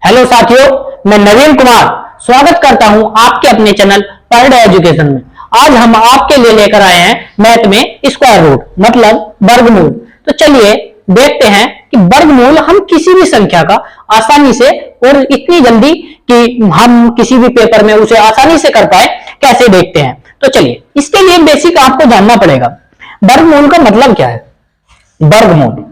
Hello साथियों, मैं नवीन कुमार स्वागत करता हूं आपके अपने चैनल पर डे एजुकेशन में। आज हम आपके लिए लेकर आए हैं मैथ में स्क्वायर रूट मतलब वर्गमूल। तो चलिए देखते हैं कि वर्गमूल हम किसी भी संख्या का आसानी से और इतनी जल्दी कि हम किसी भी पेपर में उसे आसानी से कर पाए कैसे देखते हैं। तो चलिए इसके लिए बेसिक आपको जानना पड़ेगा। वर्गमूल का मतलब क्या है। वर्गमूल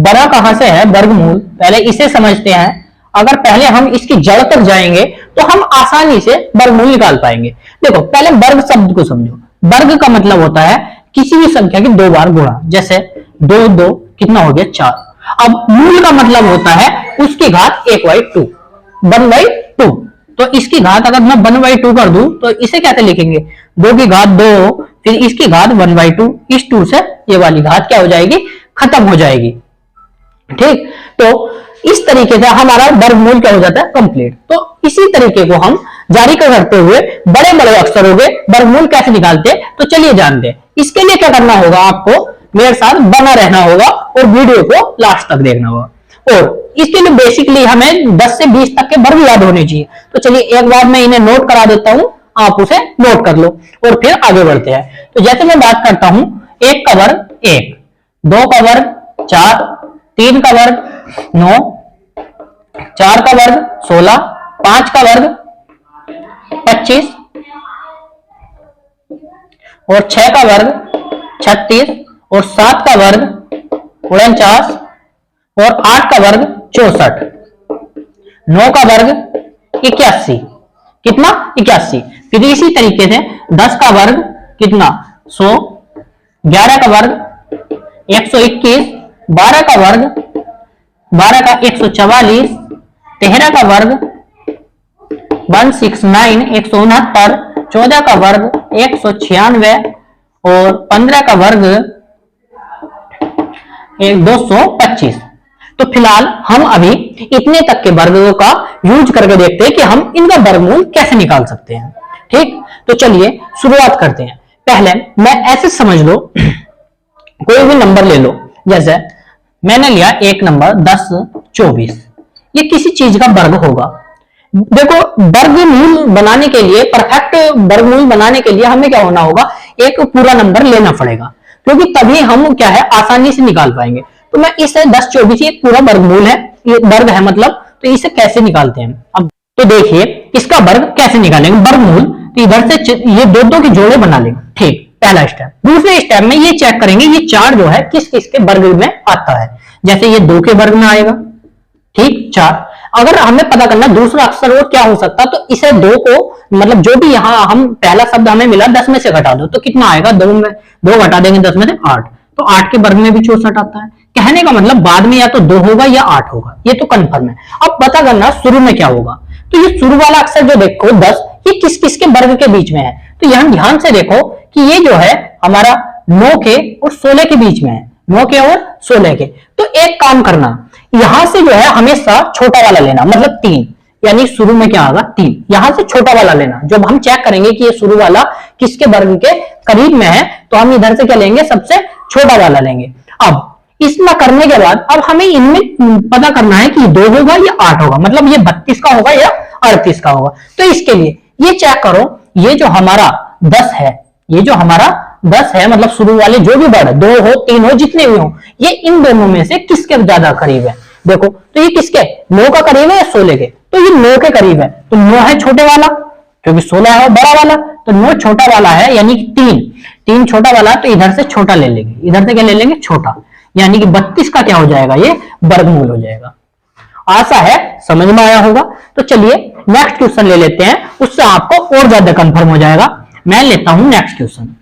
बना कहां से है वर्गमूल, पहले इसे समझते हैं। अगर पहले हम इसकी जड़ तक जाएंगे तो हम आसानी से वर्गमूल निकाल पाएंगे। देखो पहले वर्ग शब्द को समझो। वर्ग का मतलब होता है किसी भी संख्या की दो बार गुणा। जैसे दो दो कितना हो गया 4। अब मूल का मतलब होता है उसकी घात 1/2 1/2। तो इसकी घात अगर मैं 1/2 कर दूं तो इसे कैसे लिखेंगे, 2 की घात 2 फिर इसकी घात 1/2। इस 2 से ये वाली घात क्या हो जाएगी, खत्म हो जाएगी। ठीक, तो इस तरीके से हमारा वर्गमूल क्या हो जाता है, कंप्लीट। तो इसी तरीके को हम जारी करते हुए बड़े बड़े अक्षरों के वर्गमूल कैसे निकालते हैं तो चलिए जानते हैं। इसके लिए क्या करना होगा, आपको मेरे साथ बना रहना होगा और वीडियो को लास्ट तक देखना होगा। और इसके लिए बेसिकली हमें 10 से 20 तक के वर्ग याद होने चाहिए। तो चलिए एक बार मैं इन्हें नोट करा देता हूं, आप उसे नोट कर लो और फिर आगे बढ़ते हैं। तो जैसे मैं बात करता हूं, 1 का वर्ग 1, 2 का वर्ग 4, 3 का वर्ग 9, 4 का वर्ग 16, 5 का वर्ग 25 और 6 का वर्ग 36 और 7 का वर्ग 49 और 8 का वर्ग 64, 9 का वर्ग 81, कितना 81। फिर इसी तरीके से 10 का वर्ग कितना 100, 11 का वर्ग 121, 12 का वर्ग 144, 13 का वर्ग 169 169, 14 का वर्ग 196 और 15 का वर्ग 225। तो फिलहाल हम अभी इतने तक के वर्गों का यूज करके देखते हैं कि हम इनका वर्गमूल कैसे निकाल सकते हैं। ठीक, तो चलिए शुरुआत करते हैं। पहले मैं ऐसे समझ लो, कोई भी नंबर ले लो। जैसे मैंने लिया एक नंबर 10 24, ये किसी चीज का वर्ग होगा। देखो वर्गमूल बनाने के लिए, परफेक्ट वर्गमूल बनाने के लिए हमें क्या होना होगा, एक पूरा नंबर लेना पड़ेगा, क्योंकि तभी हम क्या है आसानी से निकाल पाएंगे। तो मैं इसे 10 24 एक पूरा वर्गमूल है, ये वर्ग है मतलब, तो इसे कैसे निकालते हैं। अब तो देखिए इसका वर्ग कैसे निकालेंगे वर्गमूल। तो इधर से ये दो की जोड़े बना लेंगे। ठीक, पहला स्टेप। दूसरे स्टेप में ये चेक करेंगे ये 4 जो है किस किस के वर्ग में आता है। जैसे ये 2 के वर्ग में आएगा, ठीक 4। अगर हमें पता करना दूसरा अक्षर और क्या हो सकता, तो इसे 2 को मतलब जो भी यहाँ हम पहला शब्द हमें मिला 10 में से घटा दो तो कितना आएगा, 2 में 2 घटा देंगे 10 में से 8। तो 8 के वर्ग में भी 64 आता है। कहने का मतलब बाद में या तो 2 होगा या 8 होगा, ये तो कंफर्म है। अब पता करना शुरू में क्या होगा। तो ये शुरू वाला अक्षर जो देखो 10, ये किस किस के वर्ग के बीच में है। तो यहां ध्यान से देखो कि ये जो है हमारा 9 के और 16 के बीच में है, 9 के और 16 के। तो एक काम करना, यहां से जो है हमेशा छोटा वाला लेना, मतलब 3, यानी शुरू में क्या आएगा 3। यहां से छोटा वाला लेना। जब हम चेक करेंगे कि ये शुरू वाला किसके वर्ग के करीब में है तो हम इधर से क्या लेंगे, सबसे छोटा वाला लेंगे। अब इसमें करने के बाद अब हमें इनमें पता करना है कि 2 होगा या 8 होगा, मतलब ये 32 का होगा या 38 का होगा। तो इसके लिए ये चेक करो, ये जो हमारा 10 है, ये जो हमारा 10 है मतलब शुरू वाले जो भी वर्ड 2 हो 3 हो जितने भी हो, ये इन दोनों में से किसके ज्यादा करीब है। देखो तो ये किसके 9 का करीब है या 16 के, तो ये 9 के करीब है। तो 9 है छोटे वाला क्योंकि 16 है बड़ा वाला, तो 9 छोटा वाला है यानी कि 3 छोटा वाला। तो इधर से छोटा ले लेंगे, इधर से क्या ले लेंगे छोटा, यानी कि 32 का क्या हो जाएगा, ये वर्गमूल हो जाएगा। आशा है समझ में आया होगा। तो चलिए नेक्स्ट क्वेश्चन ले लेते हैं, उससे आपको और ज्यादा कंफर्म हो जाएगा। मैं लेता हूं नेक्स्ट क्वेश्चन।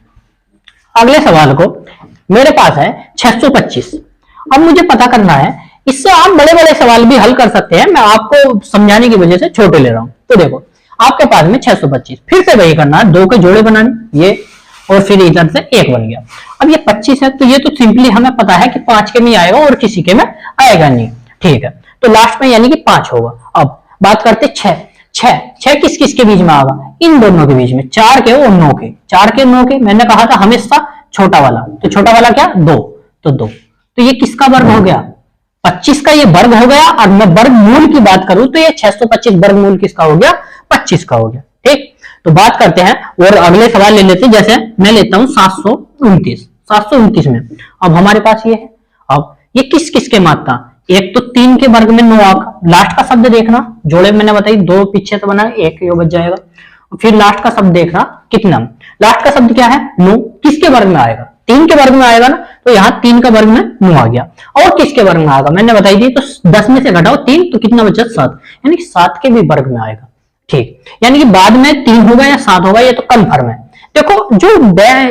अगले सवाल को मेरे पास है 625। अब मुझे पता करना है, इससे आप बड़े बड़े सवाल भी हल कर सकते हैं, मैं आपको समझाने की वजह से छोटे ले रहा हूं। तो देखो आपके पास में 625, फिर से वही करना है, 2 के जोड़े बनाने ये, और फिर इधर से 1 बन गया। अब ये 25 है तो ये तो सिंपली हमें पता है कि 5 के में आएगा और किसी के में आएगा नहीं। ठीक है, तो लास्ट में यानी कि 5 होगा। अब बात करते 6 किस किस के बीच में आएगा, इन दोनों के बीच में, 4 के और 9 के। 4 के 9 के मैंने कहा था हमेशा छोटा वाला, तो छोटा वाला क्या 2, तो 2। तो ये किसका वर्ग हो गया, 25 का ये वर्ग हो गया, और मैं वर्गमूल की बात करूं तो ये 625 वर्गमूल किसका हो गया, 25 का हो गया। ठीक, तो बात करते हैं और अगले सवाल ले लेते हैं। जैसे मैं लेता हूं 729 में, अब हमारे पास ये है, अब ये किस किस के मात्रा, एक तो 3 के वर्ग में 9 अंक, लास्ट का शब्द देखना, जोड़े मैंने बताई 2 पीछे से बना, एक यो बच जाएगा, फिर लास्ट का शब्द देखना कितना, लास्ट का शब्द क्या है 9, किसके वर्ग में आएगा, 3 के वर्ग में आएगा ना, तो यहाँ 3 का वर्ग में 9 आ गया, और किसके वर्ग में आएगा मैंने बताई थी, तो 10 में से घटाओ 3 तो कितना बचा 7, यानी कि 7 के भी वर्ग में आएगा। ठीक, यानी कि बाद में 3 होगा या 7 होगा, ये तो कंफर्म है। देखो जो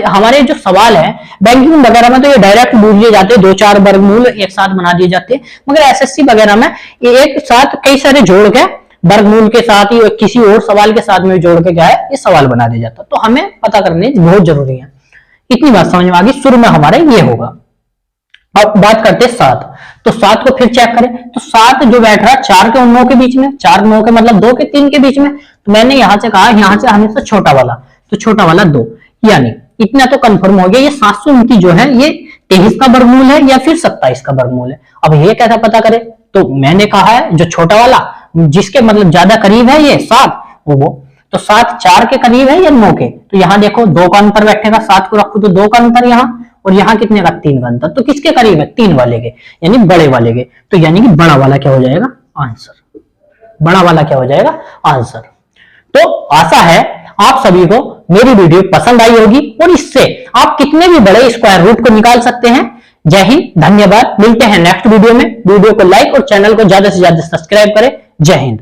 हमारे जो सवाल है बैंकिंग वगैरह में तो ये डायरेक्ट बूझ लिए जाते हैं, 2-4 वर्गमूल एक साथ बना दिए जाते हैं, मगर एसएससी वगैरह में एक साथ कई सारे जोड़ के वर्गमूल के साथ ही किसी और सवाल के साथ में जोड़ के क्या है ये सवाल बना दिया जाता है, तो हमें पता करने बहुत जरूरी है। इतनी बात समझ में आ गई, शुरू में हमारे ये होगा। अब बात करते हैं 7, तो 7 को फिर चेक करें, तो 7 जो बैठ रहा है 4 के और 9 के बीच में, 4 9 के मतलब 2 के 3 के बीच में, तो मैंने यहां से कहा यहां से हमेशा छोटा वाला, तो छोटा वाला 2, यानी इतना तो कंफर्म हो गया, ये 729 जो है ये 23 का वर्गमूल है या फिर 27 का वर्गमूल है। अब ये कैसा पता करें, तो मैंने कहा है जो छोटा वाला जिसके मतलब ज्यादा करीब है ये 7, वो तो 7 4 के करीब है या 9 के, तो यहाँ देखो 2 का अंतर बैठेगा, 7 को रखो तो 2 का अंतर यहाँ, और यहाँ कितने का 3 का अंतर, तो किसके करीब है 3 वाले के, यानी बड़े वाले के, तो यानी कि बड़ा वाला क्या हो जाएगा आंसर, बड़ा वाला क्या हो जाएगा आंसर। तो आशा है आप सभी को मेरी वीडियो पसंद आई होगी और इससे आप कितने भी बड़े स्क्वायर रूट को निकाल सकते हैं। जय हिंद, धन्यवाद, मिलते हैं नेक्स्ट वीडियो में। वीडियो को लाइक और चैनल को ज्यादा से ज्यादा सब्सक्राइब करें। जय हिंद।